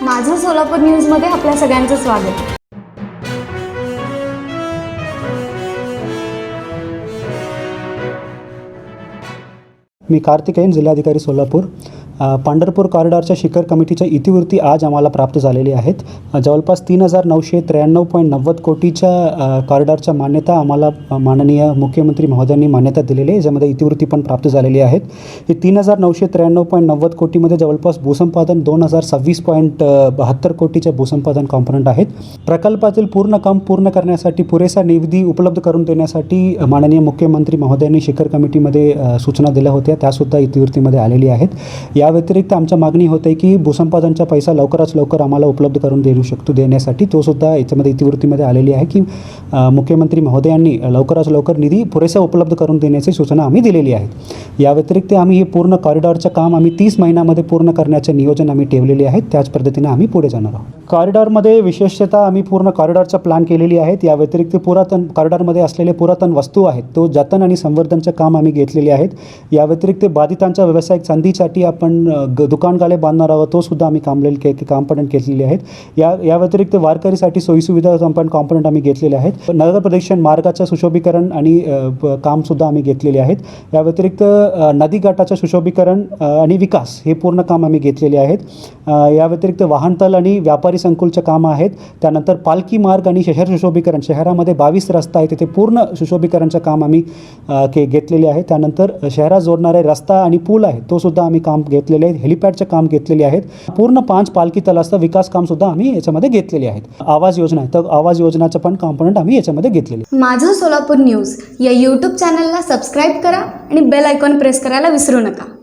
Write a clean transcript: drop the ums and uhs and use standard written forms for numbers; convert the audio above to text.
माझं सोलापूर न्यूजमध्ये आपल्या सगळ्यांचं स्वागत. मी कार्तिकेयन, जिल्हाधिकारी सोलापूर. पंढरपूर कॉरिडॉरच्या शिखर कमिटीच्या इतिवृत्ती आज आम्हाला प्राप्त झालेली आहेत. जवळपास 3,993.90 कोटीच्या कॉरिडॉरच्या मान्यता आम्हाला माननीय मुख्यमंत्री महोदयांनी मान्यता दिलेली आहे, ज्यामध्ये इतिवृत्ती पण प्राप्त झालेली आहेत. ही 3,993.90 कोटीमध्ये जवळपास भूसंपादन 2,026.72 कोटीच्या भूसंपादन कॉम्पोनंट आहेत. प्रकल्पातील पूर्ण काम पूर्ण करण्यासाठी पुरेसा निधी उपलब्ध करून देण्यासाठी माननीय मुख्यमंत्री महोदयांनी शिखर कमिटीमध्ये सूचना दिल्या होत्या, त्यासुद्धा इतिवृत्तीमध्ये आलेली आहेत. या व्यतिरिक्त आमच्या मागणी होते की भूसंपादनचा पैसा लवकरात लवकर आम्हाला उपलब्ध करून देण्यासाठी तोसुद्धा याच्यामध्ये इतिवृत्तीमध्ये आलेली आहे की मुख्यमंत्री महोदयांनी लवकरात लवकर निधी पुरेसा उपलब्ध करून देण्याची सूचना आम्ही दिलेली आहे. या व्यतिरिक्त आम्ही हे पूर्ण कॉरिडॉरचं काम आम्ही 30 महिन्यामध्ये पूर्ण करण्याचे नियोजन आम्ही ठेवलेले आहेत. त्याच पद्धतीने आम्ही पुढे जाणार आहोत. कॉरिडॉरमध्ये विशेषतः आम्ही पूर्ण कॉरिडॉरचं प्लॅन केलेली आहेत. या व्यतिरिक्त कॉरिडॉरमध्ये असलेले पुरातन वस्तू आहेत तो जतन आणि संवर्धनचं काम आम्ही घेतलेले आहेत. या व्यतिरिक्त बाधितांच्या व्यावसायिक संधीसाठी आपण दुकान गाले बांधणार आहोत, तो सुद्धा आम्ही कॉम्पोनंट घेतलेले आहेत. या व्यतिरिक्त वारकरीसाठी सोयीसुविधा कॉम्पोनंट आम्ही घेतलेले आहेत. नगर प्रदक्षिण मार्गाचं सुशोभीकरण आणि कामसुद्धा आम्ही घेतलेले आहेत. या व्यतिरिक्त नदीघाटाचं सुशोभीकरण आणि विकास हे पूर्ण काम आम्ही घेतलेले आहेत. या व्यतिरिक्त वाहनतळ आणि व्यापारी संकुलचं काम आहेत. त्यानंतर पालखी मार्ग आणि शहर सुशोभीकरण, शहरामध्ये 22 रस्ता आहे तिथे पूर्ण सुशोभीकरणचं काम आम्ही घेतलेले आहे. त्यानंतर शहरात जोडणारे रस्ता आणि पूल आहे तो सुद्धा आम्ही काम घेतलेले आहेत. हेलिपॅडचे काम घेतलेले आहेत. पूर्ण 5 पालखी तलाचं विकास काम सुद्धा आम्ही याच्यामध्ये घेतलेले आहेत. आवाज योजना आहे तर आवाज योजनाचं पण कॉम्पोनंट आम्ही याच्यामध्ये घेतलेले. माझं सोलापूर न्यूज या यूट्यूब चॅनलला सबस्क्राईब करा आणि बेल आयकॉन प्रेस करायला विसरू नका.